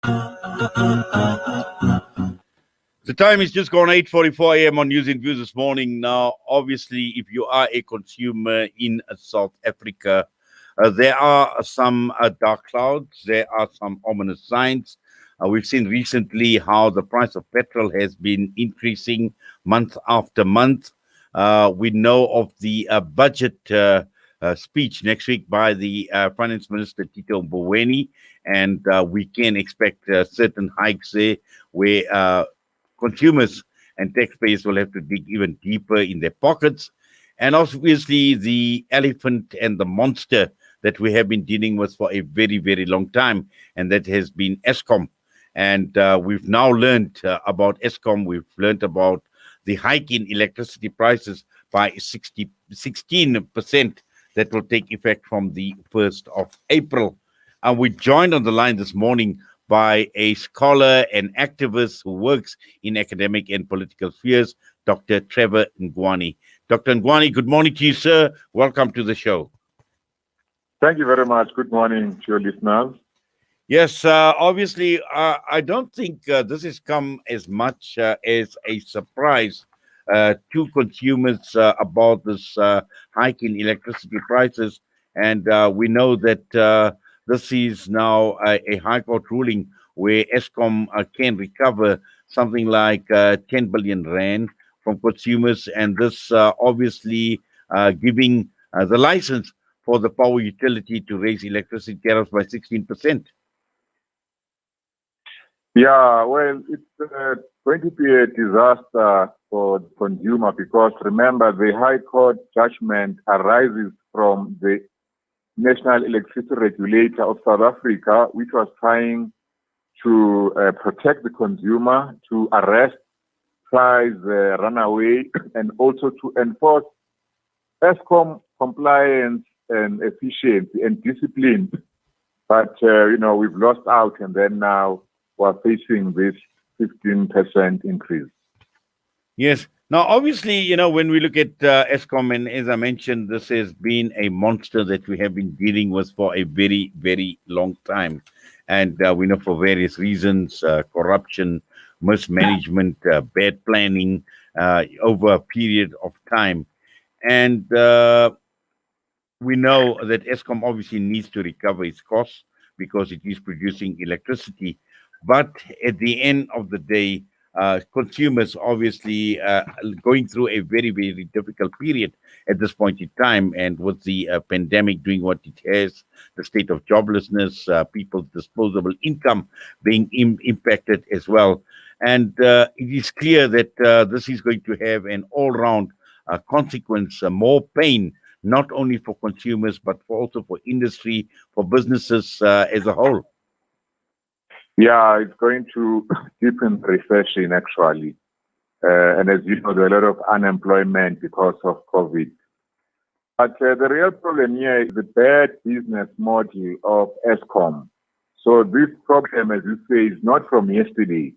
The time is just gone 8:44 a.m. on News and Views this morning. Now, obviously, if you are a consumer in South Africa, there are some dark clouds. There are some ominous signs. We've seen recently how the price of petrol has been increasing month after month. We know of the budget speech next week by the Finance Minister Tito Mboweni, and we can expect certain hikes there where consumers and taxpayers will have to dig even deeper in their pockets. And obviously, the elephant and the monster that we have been dealing with for a very, very long time, and that has been Eskom. And we've now learned about Eskom. We've learned about the hike in electricity prices by 16% that will take effect from the 1st of April. And we joined on the line this morning by a scholar and activist who works in academic and political spheres, Dr. Trevor Ngwane. Dr. Ngwane, good morning to you, sir. Welcome to the show. Thank you very much. Good morning to your listeners. Yes, obviously, I don't think this has come as much as a surprise to consumers about this hike in electricity prices. And we know that this is now a High Court ruling where Eskom can recover something like 10 billion rand from consumers, and this obviously giving the license for the power utility to raise electricity tariffs by 16%. Yeah, well, it's going to be a disaster for the consumer because remember, the High Court judgment arises from the National Electricity Regulator of South Africa, which was trying to protect the consumer, to arrest price runaway, and also to enforce Eskom compliance and efficiency and discipline. But, we've lost out, and then now we're facing this 15% increase. Yes. Now, obviously, when we look at Eskom, and as I mentioned, this has been a monster that we have been dealing with for a very, very long time. And we know for various reasons, corruption, mismanagement, bad planning over a period of time. And we know that Eskom obviously needs to recover its costs because it is producing electricity. But at the end of the day, consumers obviously going through a very, very difficult period at this point in time. And with the pandemic doing what it has, the state of joblessness, people's disposable income being impacted as well. And it is clear that this is going to have an all-round consequence, more pain, not only for consumers, but also for industry, for businesses as a whole. Yeah, it's going to deepen recession, actually. And as you know, there's a lot of unemployment because of COVID. But the real problem here is the bad business model of Eskom. So this problem, as you say, is not from yesterday.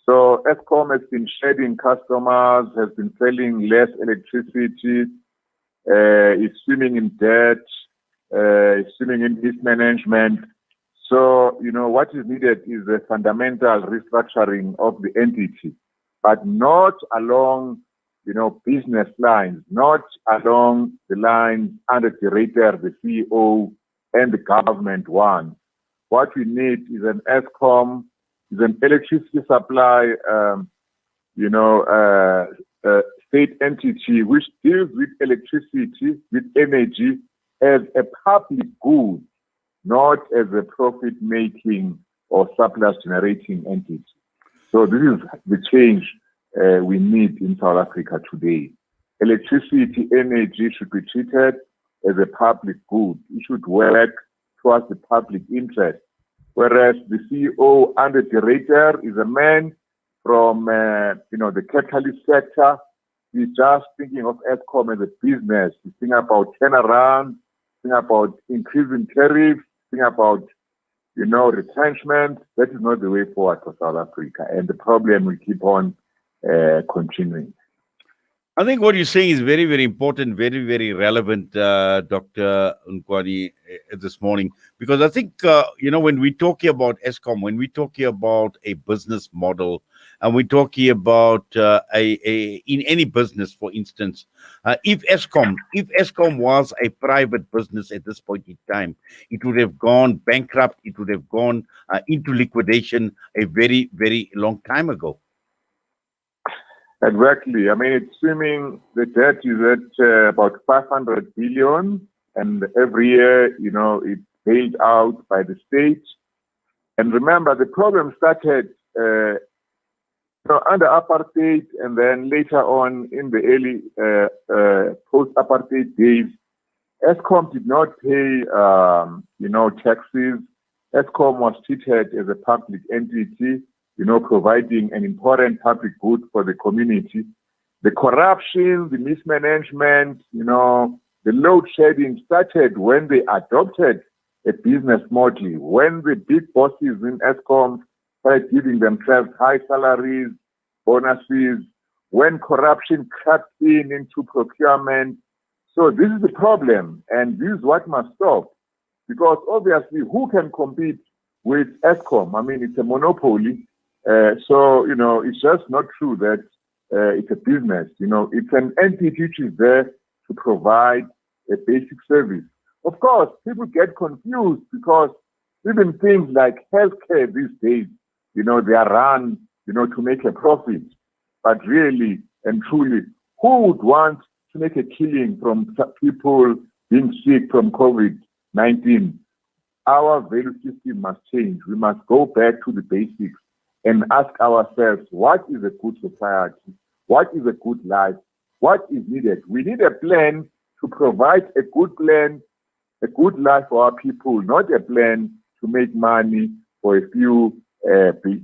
So Eskom has been shedding customers, has been selling less electricity, is swimming in debt, is swimming in mismanagement. So, what is needed is a fundamental restructuring of the entity, but not along, business lines, not along the lines under the director, the CEO, and the government one. What we need is an Eskom, is an electricity supply, state entity which deals with electricity, with energy as a public good, not as a profit-making or surplus-generating entity. So this is the change we need in South Africa today. Electricity, energy should be treated as a public good. It should work towards the public interest. Whereas the CEO and the director is a man from, the capitalist sector. He's just thinking of Eskom as a business. He's thinking about turnaround, thinking about increasing tariffs, think about, retrenchment. That is not the way forward for South Africa. And the problem will keep on continuing. I think what you're saying is very, very important, very, very relevant, Dr. Ngwane, this morning, because I think, when we're talking about Eskom, when we're talking about a business model, and we're talking about in any business, for instance, if Eskom was a private business at this point in time, it would have gone bankrupt, it would have gone into liquidation a very, very long time ago. Exactly. I mean, it's swimming, the debt is at about 500 billion, and every year, it's bailed out by the state. And remember, the problem started under apartheid, and then later on in the early post-apartheid days, Eskom did not pay, taxes. Eskom was treated as a public entity, providing an important public good for the community. The corruption, the mismanagement, the load shedding started when they adopted a business model, when the big bosses in Eskom started giving themselves high salaries, bonuses, when corruption crept into procurement. So this is the problem, and this is what must stop. Because obviously, who can compete with Eskom? I mean, it's a monopoly. It's just not true that it's a business. It's an entity which is there to provide a basic service. Of course, people get confused because even things like healthcare these days, they are run, to make a profit. But really and truly, who would want to make a killing from people being sick from COVID-19? Our value system must change. We must go back to the basics and ask ourselves, what is a good society? What is a good life? What is needed? We need a plan to provide a good life for our people, not a plan to make money for a few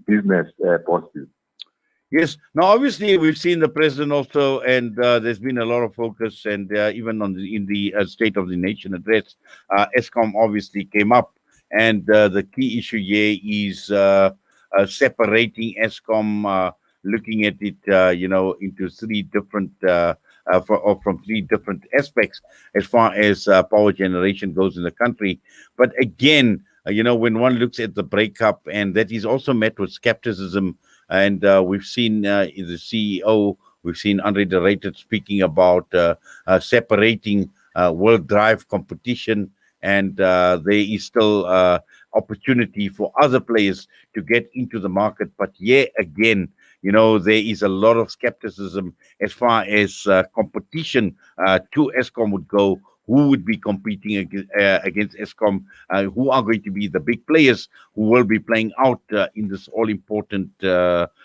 business bosses. Yes. Now, obviously, we've seen the president also, and there's been a lot of focus, and even in the State of the Nation address, Eskom obviously came up, and the key issue here is separating Eskom, looking at it, into three different, from three different aspects as far as power generation goes in the country. But again, when one looks at the breakup, and that is also met with skepticism. And we've seen the CEO, we've seen Andre de Ruyter speaking about separating world drive competition, and there is still opportunity for other players to get into the market. But yeah, again, there is a lot of skepticism as far as competition to Eskom would go. Who would be competing against Eskom? Who are going to be the big players who will be playing out in this all-important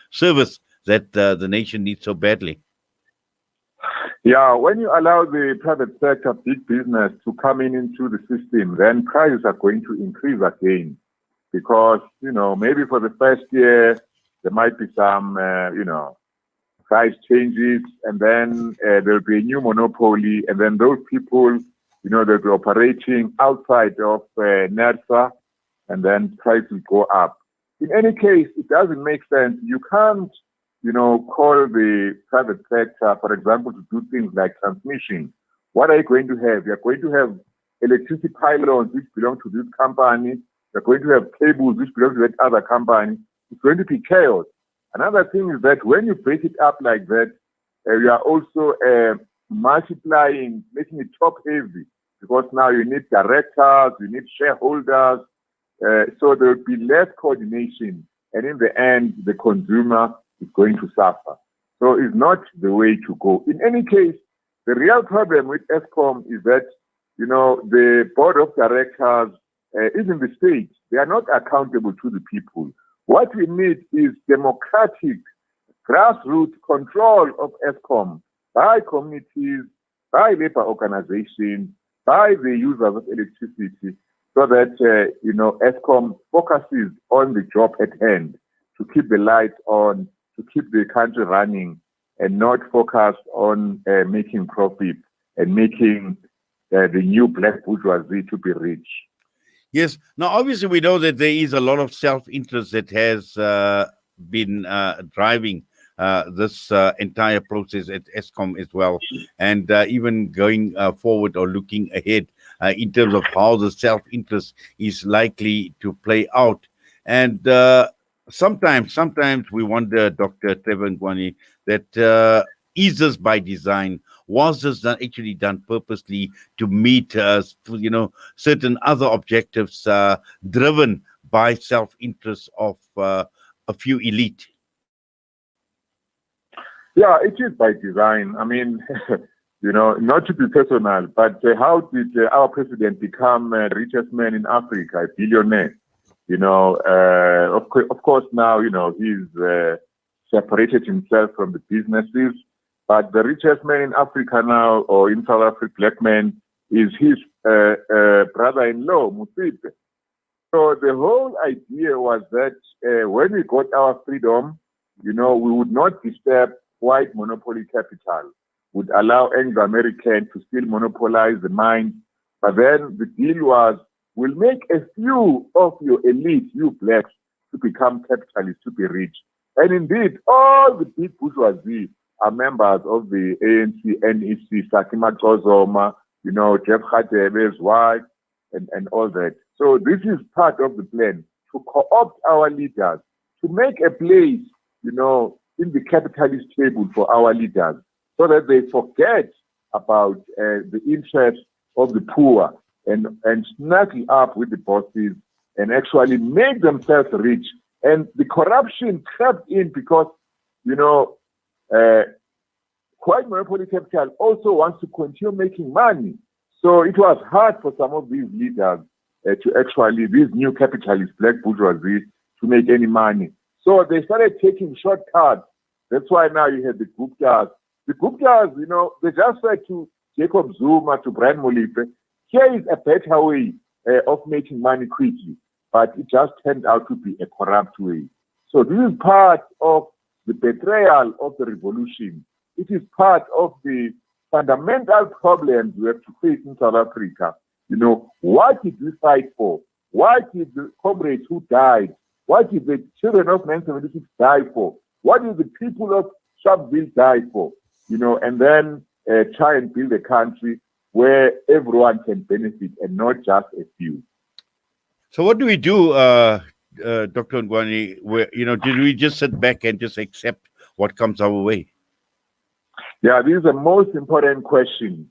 service that the nation needs so badly? Yeah, when you allow the private sector, big business to come into the system, then prices are going to increase again. Because, maybe for the first year, there might be some, price changes, and then there'll be a new monopoly, and then those people, they'll be operating outside of NERSA, and then price will go up. In any case, it doesn't make sense. You can't, call the private sector, for example, to do things like transmission. What are you going to have? You're going to have electricity pylons which belong to this company. You're going to have cables which belong to that other company. It's going to be chaos. Another thing is that when you break it up like that, you are also multiplying, making it top heavy, because now you need directors, you need shareholders, so there will be less coordination, and in the end, the consumer is going to suffer. So it's not the way to go. In any case, the real problem with Eskom is that, the board of directors, even the state, they are not accountable to the people. What we need is democratic, grassroots control of Eskom by communities, by labor organizations, by the users of electricity, so that, Eskom focuses on the job at hand, to keep the lights on, to keep the country running, and not focus on making profit and making the new black bourgeoisie to be rich. Yes. Now, obviously, we know that there is a lot of self-interest that has been driving this entire process at Eskom as well, and even going forward or looking ahead in terms of how the self-interest is likely to play out. And sometimes we wonder, Dr. Trevor Ngwane, that is this by design? Was this actually done purposely to meet, certain other objectives driven by self-interest of a few elite? Yeah, it is by design. I mean, not to be personal, but how did our president become the richest man in Africa, a billionaire? Of course, now, he's separated himself from the businesses, but the richest man in Africa now, or in South Africa, black man, is his brother-in-law, Musipe. So the whole idea was that when we got our freedom, we would not disturb white monopoly capital, would allow Anglo-American to still monopolize the mine. But then the deal was, we'll make a few of your elite, you blacks, to become capitalists, to be rich. And indeed, all the big bourgeoisie are members of the ANC, NEC, Sakima Xozoma, Jeff Khatebe's wife, and all that. So this is part of the plan, to co-opt our leaders, to make a place, in the capitalist table for our leaders, so that they forget about the interests of the poor and snuggle up with the bosses and actually make themselves rich. And the corruption crept in because, white monopoly capital also wants to continue making money. So it was hard for some of these leaders to actually, these new capitalists, black bourgeoisie, to make any money. So they started taking shortcuts. That's why now you have the Guptas. The Guptas, they just said to Jacob Zuma, to Brian Molipe, here is a better way of making money quickly. But it just turned out to be a corrupt way. So this is part of the betrayal of the revolution. It is part of the fundamental problems we have to face in South Africa. What did we fight for? What did the comrades who died? What did the children of 1976 die for? What did the people of Sharpeville die for? And then try and build a country where everyone can benefit and not just a few. So what do we do, Dr. Ngwane? Did we just sit back and just accept what comes our way? Yeah, this is the most important question.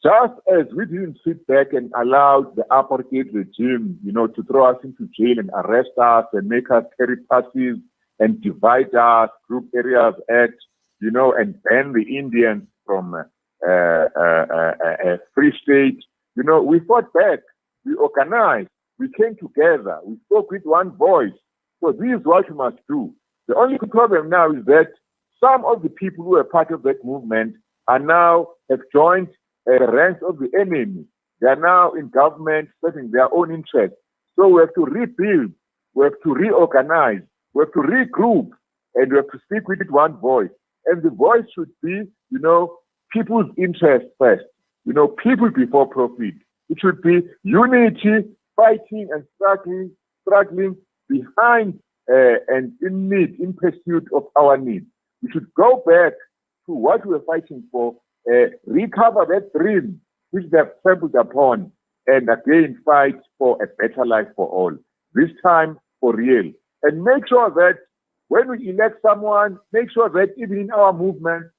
Just as we didn't sit back and allow the apartheid regime, to throw us into jail and arrest us and make us carry passes and divide us, Group Areas Act, and ban the Indians from a free state. We fought back, we organized, we came together, we spoke with one voice. So this is what we must do. The only problem now is that some of the people who were part of that movement are now have joined the ranks of the enemy. They are now in government serving their own interests. So we have to rebuild, we have to reorganize, we have to regroup, and we have to speak with one voice. And the voice should be, people's interest first. People before profit. It should be unity, fighting and struggling behind and in need, in pursuit of our needs. We should go back to what we were fighting for, recover that dream which they have trampled upon, and again fight for a better life for all. This time for real. And make sure that when we elect someone, make sure that even in our movement,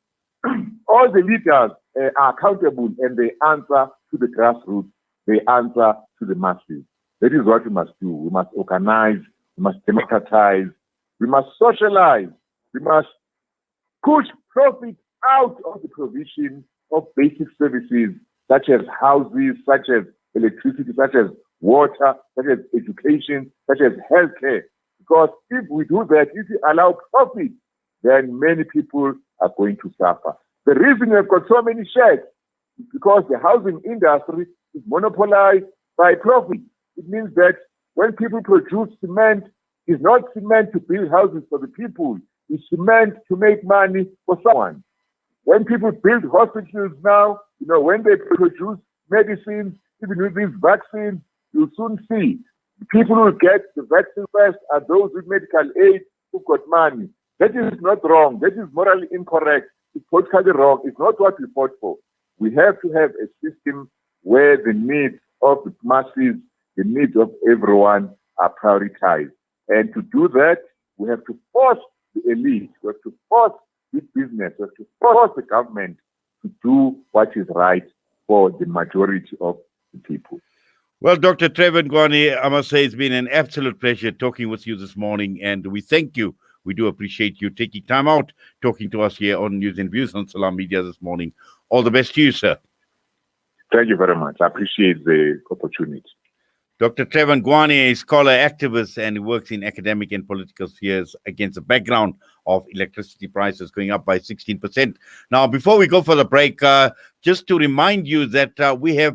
all the leaders are accountable and they answer to the grassroots, they answer to the masses. That is what we must do. We must organize, we must democratize, we must socialize, we must push profit out of the provision of basic services such as houses, such as electricity, such as water, such as education, such as healthcare. Because if we do that, if we allow profit, then many people are going to suffer. The reason we've got so many sheds is because the housing industry is monopolized by profit. It means that when people produce cement, it's not cement to build houses for the people. It's cement to make money for someone. When people build hospitals now, when they produce medicines, even with these vaccines, you'll soon see the people who get the vaccine first are those with medical aid who've got money. That is not wrong. That is morally incorrect. It's politically wrong. It's not what we fought for. We have to have a system where the needs of the masses, the needs of everyone are prioritized. And to do that, we have to force the elite, we have to force big business, we have to force the government to do what is right for the majority of the people. Well, Dr. Trevor Ngwane, I must say it's been an absolute pleasure talking with you this morning, and we thank you. We do appreciate you taking time out talking to us here on News and Views on Salam Media this morning. All the best to you, sir. Thank you very much. I appreciate the opportunity. Dr. Trevor Ngwane, a scholar, activist, and he works in academic and political spheres against the background of electricity prices going up by 16%. Now, before we go for the break, just to remind you that we have